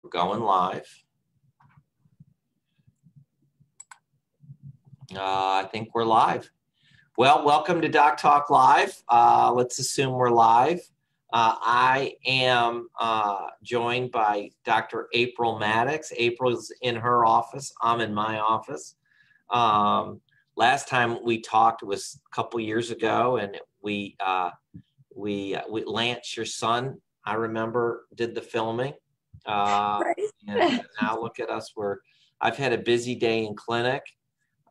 We're going live. I think we're live. Well, welcome to DocTalk Live. Let's assume we're live. I am joined by Dr. April Maddux. April's in her office. I'm in my office. Last time we talked was a couple years ago, and we Lance, your son, I remember, did the filming. Right. And now look at us. I've had a busy day in clinic.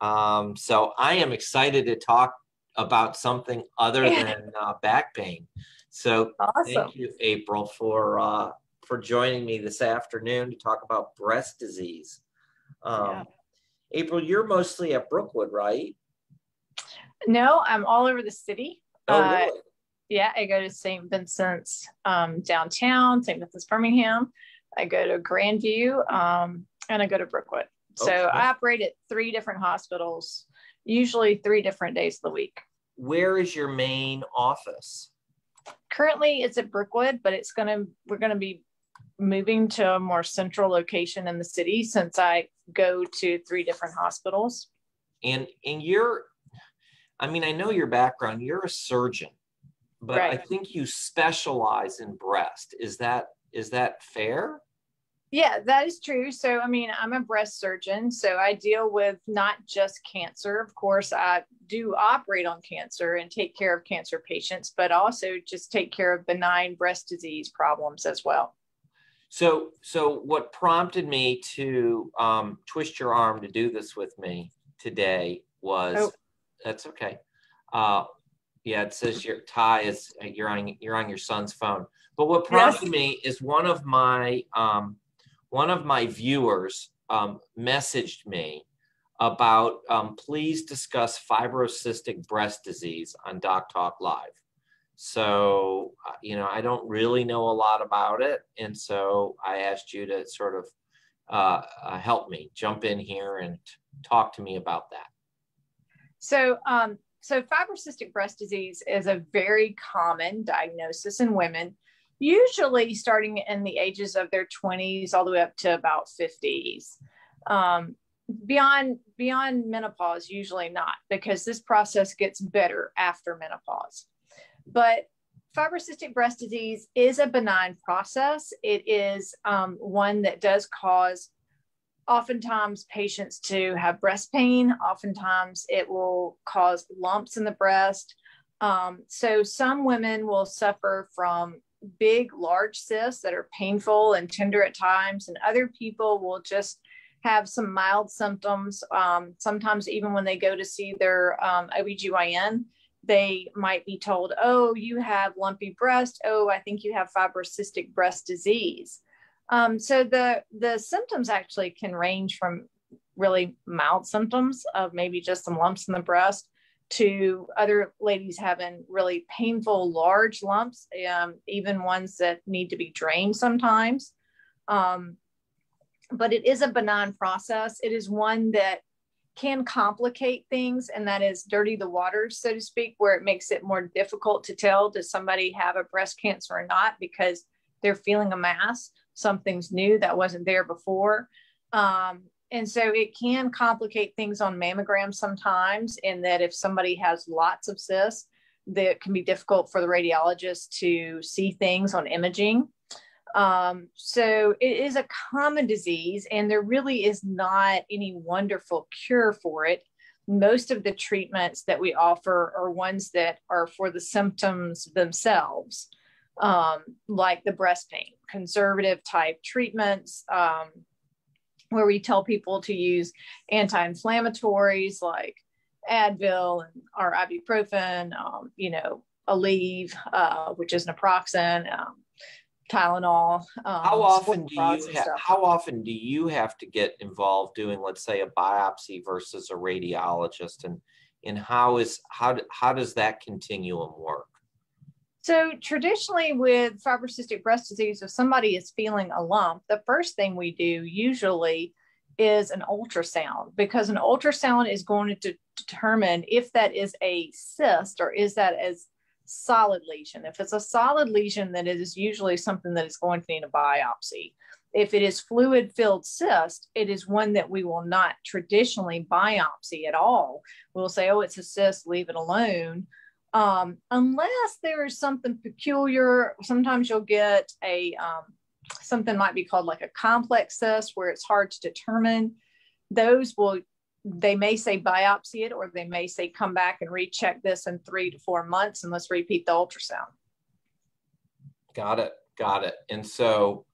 So I am excited to talk about something other than back pain. So Awesome. Thank you, April, for joining me this afternoon to talk about breast disease. April, you're mostly at Brookwood, right? No, I'm all over the city. Oh, really? Yeah, I go to St. Vincent's downtown, St. Vincent's Birmingham. I go to Grandview, and I go to Brookwood. So Okay. I operate at 3 different hospitals, usually 3 different days of the week. Where is your main office? Currently, it's at Brookwood, but we're gonna be moving to a more central location in the city since I go to 3 different hospitals. And I know your background. You're a surgeon, but Right. I think you specialize in breast. Is that fair? Yeah, that is true. So, I'm a breast surgeon, so I deal with not just cancer. Of course, I do operate on cancer and take care of cancer patients, but also just take care of benign breast disease problems as well. So what prompted me to twist your arm to do this with me today was, That's okay. Yeah, it says your tie is you're on your son's phone. But what prompted me is one of my viewers messaged me about please discuss fibrocystic breast disease on DocTalk Live. So, I don't really know a lot about it. And so I asked you to sort of help me jump in here and talk to me about that. So fibrocystic breast disease is a very common diagnosis in women, usually starting in the ages of their 20s all the way up to about 50s. Beyond menopause, usually not, because this process gets better after menopause. But fibrocystic breast disease is a benign process. It is one that does cause oftentimes patients to have breast pain. Oftentimes it will cause lumps in the breast. So some women will suffer from big, large cysts that are painful and tender at times, and other people will just have some mild symptoms. Sometimes even when they go to see their OBGYN, they might be told, oh, you have lumpy breast. Oh, I think you have fibrocystic breast disease. So the symptoms actually can range from really mild symptoms of maybe just some lumps in the breast to other ladies having really painful large lumps, even ones that need to be drained sometimes. But it is a benign process. It is one that can complicate things, and that is dirty the waters, so to speak, where it makes it more difficult to tell, does somebody have a breast cancer or not, because they're feeling a mass. Something's new that wasn't there before. And so it can complicate things on mammograms sometimes, in that if somebody has lots of cysts, that can be difficult for the radiologist to see things on imaging. So it is a common disease, and there really is not any wonderful cure for it. Most of the treatments that we offer are ones that are for the symptoms themselves, like the breast pain, conservative type treatments, where we tell people to use anti-inflammatories like Advil or ibuprofen, Aleve, which is naproxen, Tylenol. How often do you have to get involved doing, let's say, a biopsy versus a radiologist, and how does that continuum work? So traditionally with fibrocystic breast disease, if somebody is feeling a lump, the first thing we do usually is an ultrasound, because an ultrasound is going to determine if that is a cyst or is that as solid lesion. If it's a solid lesion, then it is usually something that is going to need a biopsy. If it is fluid-filled cyst, it is one that we will not traditionally biopsy at all. We'll say, oh, it's a cyst, leave it alone. Unless there is something peculiar. Sometimes you'll get something might be called like a complex cyst where it's hard to determine. They may say biopsy it, or they may say come back and recheck this in 3 to 4 months and let's repeat the ultrasound. Got it. And so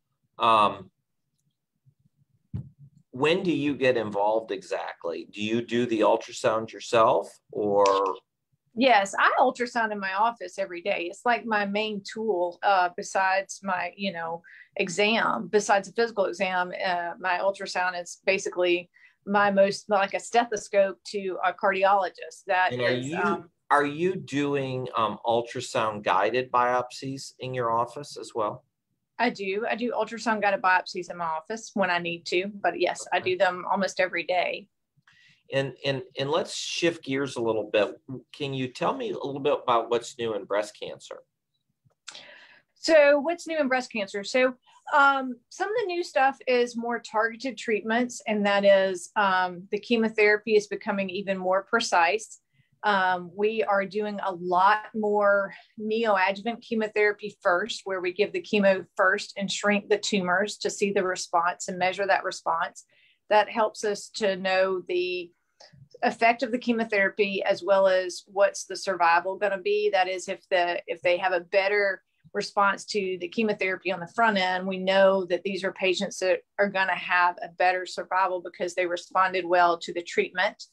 when do you get involved exactly? Do you do the ultrasound yourself, or? Yes, I ultrasound in my office every day. It's like my main tool besides my, exam, besides a physical exam. My ultrasound is basically my most, like a stethoscope to a cardiologist. Are you doing ultrasound guided biopsies in your office as well? I do ultrasound guided biopsies in my office when I need to, but yes, I do them almost every day. And let's shift gears a little bit. Can you tell me a little bit about what's new in breast cancer? So what's new in breast cancer? So some of the new stuff is more targeted treatments, and that is the chemotherapy is becoming even more precise. We are doing a lot more neoadjuvant chemotherapy first, where we give the chemo first and shrink the tumors to see the response and measure that response. That helps us to know the effect of the chemotherapy, as well as what's the survival going to be. That is, if they have a better response to the chemotherapy on the front end, we know that these are patients that are going to have a better survival because they responded well to the treatment.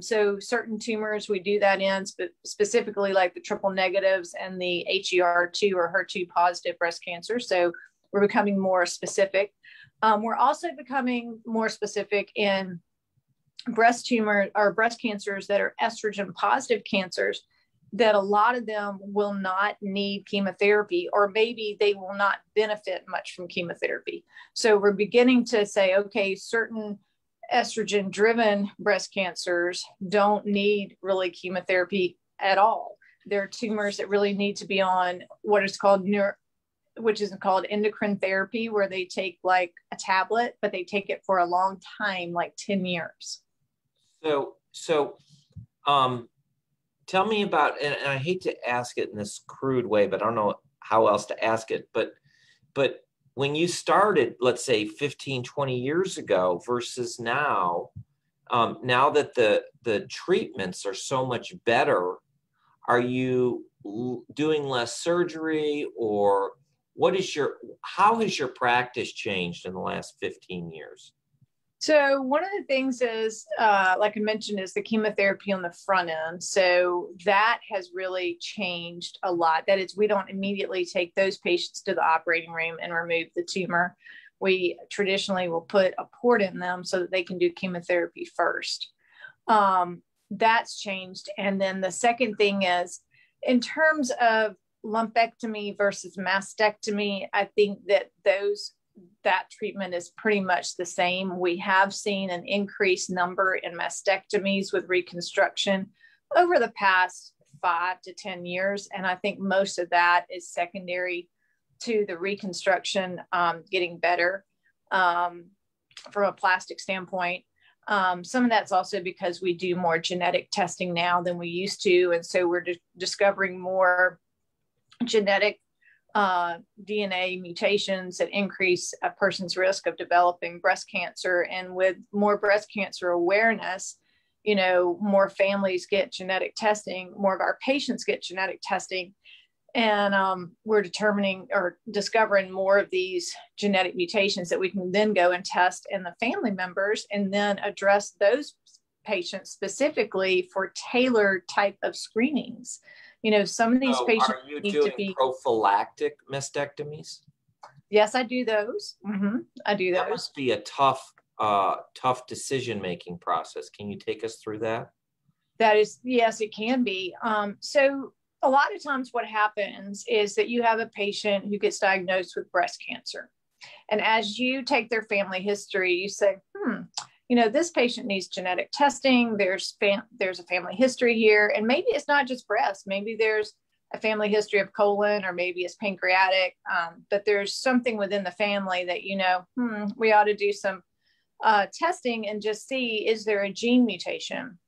So certain tumors we do that in, specifically like the triple negatives and the HER2 or HER2 positive breast cancer. So we're becoming more specific. We're also becoming more specific in breast tumor or breast cancers that are estrogen positive cancers, that a lot of them will not need chemotherapy, or maybe they will not benefit much from chemotherapy. So we're beginning to say, okay, certain estrogen driven breast cancers don't need really chemotherapy at all. There are tumors that really need to be on what is called endocrine therapy, where they take like a tablet, but they take it for a long time, like 10 years. So tell me about, and I hate to ask it in this crude way, but I don't know how else to ask it, but when you started, let's say 15, 20 years ago versus now, now that the treatments are so much better, are you doing less surgery, or how has your practice changed in the last 15 years? So one of the things is, like I mentioned, is the chemotherapy on the front end. So that has really changed a lot. That is, we don't immediately take those patients to the operating room and remove the tumor. We traditionally will put a port in them so that they can do chemotherapy first. That's changed. And then the second thing is, in terms of lumpectomy versus mastectomy, I think that that treatment is pretty much the same. We have seen an increased number in mastectomies with reconstruction over the past 5 to 10 years. And I think most of that is secondary to the reconstruction getting better from a plastic standpoint. Some of that's also because we do more genetic testing now than we used to. And so we're discovering more genetic DNA mutations that increase a person's risk of developing breast cancer. And with more breast cancer awareness, more families get genetic testing, more of our patients get genetic testing. And we're discovering more of these genetic mutations that we can then go and test in the family members, and then address those patients specifically for tailored type of screenings. Some of these patients are you doing prophylactic mastectomies? Yes, I do those. Mm-hmm. I do those. That must be a tough decision-making process. Can you take us through that? Yes, it can be. So a lot of times what happens is that you have a patient who gets diagnosed with breast cancer. And as you take their family history, you say, this patient needs genetic testing. There's a family history here. And maybe it's not just breast. Maybe there's a family history of colon, or maybe it's pancreatic, but there's something within the family that, we ought to do some testing and just see, is there a gene mutation?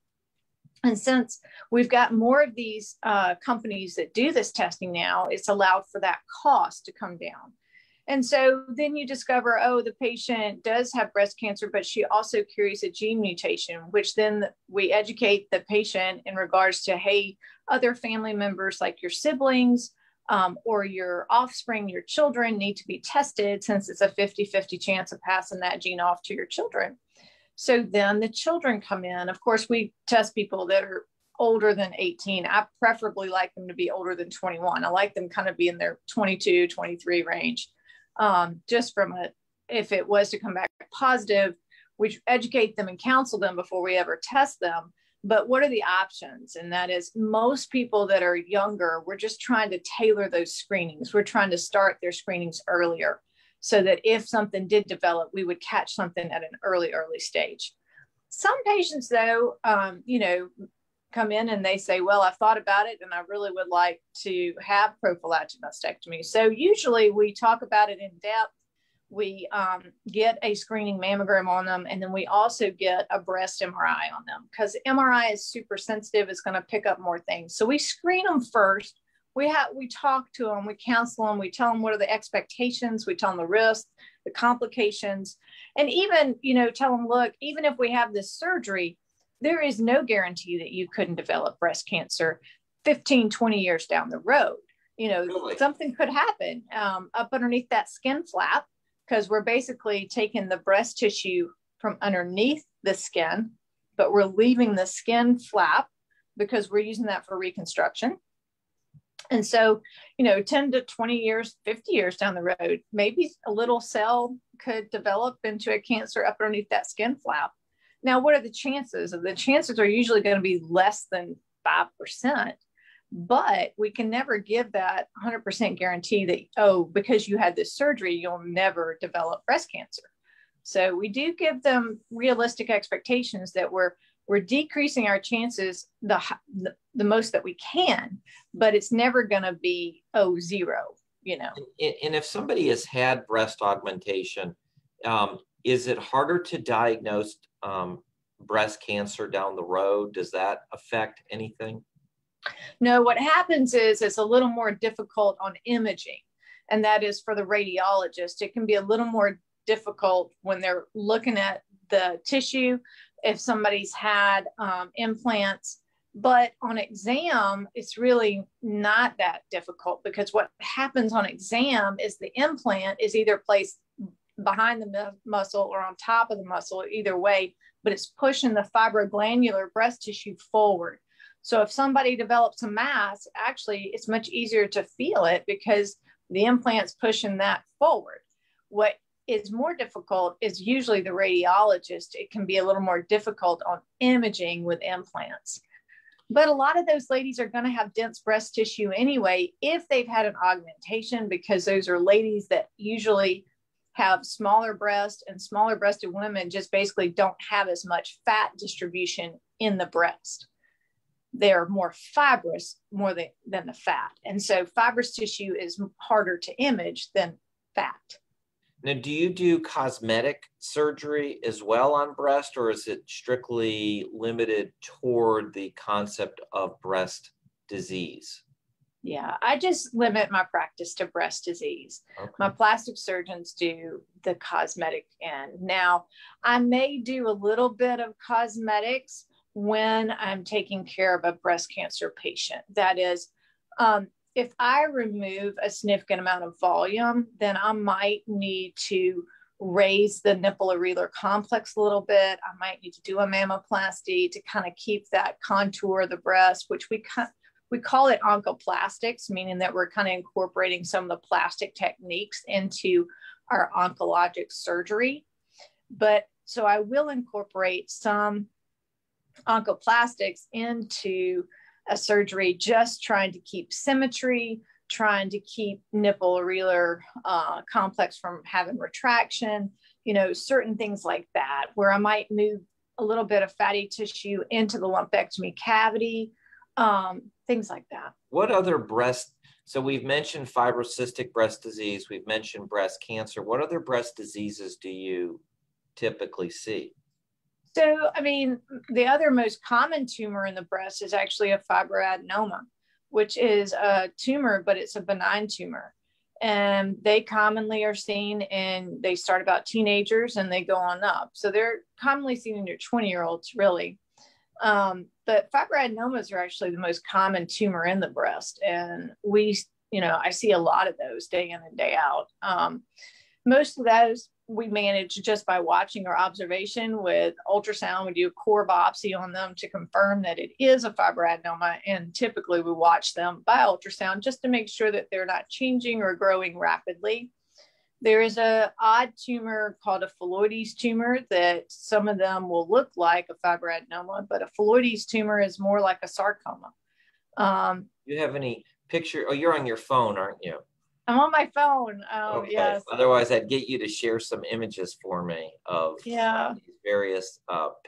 And since we've got more of these companies that do this testing now, it's allowed for that cost to come down. And so then you discover, oh, the patient does have breast cancer, but she also carries a gene mutation, which then we educate the patient in regards to, hey, other family members like your siblings or your offspring, your children need to be tested, since it's a 50-50 chance of passing that gene off to your children. So then the children come in. Of course, we test people that are older than 18. I preferably like them to be older than 21. I like them kind of be in their 22, 23 range. Just from if it was to come back positive, we educate them and counsel them before we ever test them. But what are the options? And that is, most people that are younger, we're just trying to tailor those screenings. We're trying to start their screenings earlier, so that if something did develop, we would catch something at an early stage. Some patients, though, come in and they say, well, I've thought about it and I really would like to have prophylactic mastectomy. So usually we talk about it in depth. We get a screening mammogram on them, and then we also get a breast MRI on them, because MRI is super sensitive. It's going to pick up more things. So we screen them first. We talk to them, we counsel them, we tell them what are the expectations, we tell them the risks, the complications, and even, tell them, look, even if we have this surgery, there is no guarantee that you couldn't develop breast cancer 15, 20 years down the road. Really? Something could happen up underneath that skin flap, because we're basically taking the breast tissue from underneath the skin, but we're leaving the skin flap because we're using that for reconstruction. And so, 10 to 20 years, 50 years down the road, maybe a little cell could develop into a cancer up underneath that skin flap. Now, what are the chances? The chances are usually going to be less than 5%, but we can never give that 100% guarantee that, because you had this surgery, you'll never develop breast cancer. So we do give them realistic expectations that we're decreasing our chances the most that we can, but it's never going to be, 0, And if somebody has had breast augmentation, is it harder to diagnose breast cancer down the road? Does that affect anything? No, what happens is it's a little more difficult on imaging, and that is for the radiologist. It can be a little more difficult when they're looking at the tissue, if somebody's had implants. But on exam, it's really not that difficult, because what happens on exam is the implant is either placed behind the muscle or on top of the muscle, either way, but it's pushing the fibroglandular breast tissue forward. So if somebody develops a mass, actually, it's much easier to feel it because the implant's pushing that forward. What is more difficult is usually the radiologist. It can be a little more difficult on imaging with implants. But a lot of those ladies are going to have dense breast tissue anyway if they've had an augmentation, because those are ladies that usually have smaller breasts, and smaller breasted women just basically don't have as much fat distribution in the breast. They're more fibrous than the fat. And so fibrous tissue is harder to image than fat. Now, do you do cosmetic surgery as well on breast, or is it strictly limited toward the concept of breast disease? Yeah, I just limit my practice to breast disease. Okay. My plastic surgeons do the cosmetic end. Now, I may do a little bit of cosmetics when I'm taking care of a breast cancer patient. That is, if I remove a significant amount of volume, then I might need to raise the nipple areolar complex a little bit. I might need to do a mammoplasty to kind of keep that contour of the breast, which we call it oncoplastics, meaning that we're kind of incorporating some of the plastic techniques into our oncologic surgery. But so I will incorporate some oncoplastics into a surgery, just trying to keep symmetry, trying to keep nipple areolar complex from having retraction, certain things like that, where I might move a little bit of fatty tissue into the lumpectomy cavity things like that. What other breast? So we've mentioned fibrocystic breast disease. We've mentioned breast cancer. What other breast diseases do you typically see? So, I mean, the other most common tumor in the breast is actually a fibroadenoma, which is a tumor, but it's a benign tumor. And they commonly are seen in, they start about teenagers and they go on up. So they're commonly seen in your 20-year-olds, really. But fibroadenomas are actually the most common tumor in the breast. And I see a lot of those day in and day out. Most of those we manage just by watching or observation with ultrasound. We do a core biopsy on them to confirm that it is a fibroadenoma. And typically we watch them by ultrasound just to make sure that they're not changing or growing rapidly. There is an odd tumor called a Phalloides tumor that some of them will look like a fibroadenoma, but a Phalloides tumor is more like a sarcoma. You have any picture? Oh, you're on your phone, aren't you? I'm on my phone. Oh, okay. Yes. Otherwise, I'd get you to share some images for me of these various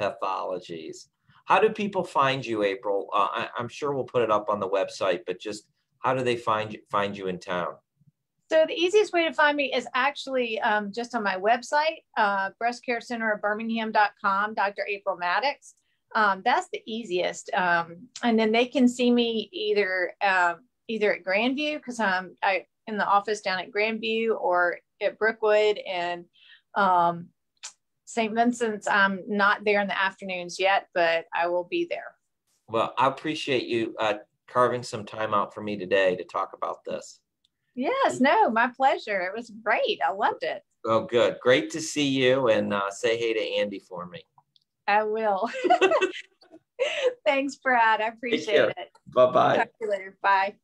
pathologies. How do people find you, April? I'm sure we'll put it up on the website, but just how do they find you in town? So the easiest way to find me is actually just on my website, breastcarecenter of Birmingham.com, Dr. April Maddux. That's the easiest. And then they can see me either at Grandview, because I'm in the office down at Grandview, or at Brookwood and St. Vincent's. I'm not there in the afternoons yet, but I will be there. Well, I appreciate you carving some time out for me today to talk about this. Yes, no, my pleasure. It was great. I loved it. Oh, good. Great to see you, and say hey to Andy for me. I will. Thanks, Brad. I appreciate it. Bye-bye. Talk to you later. Bye.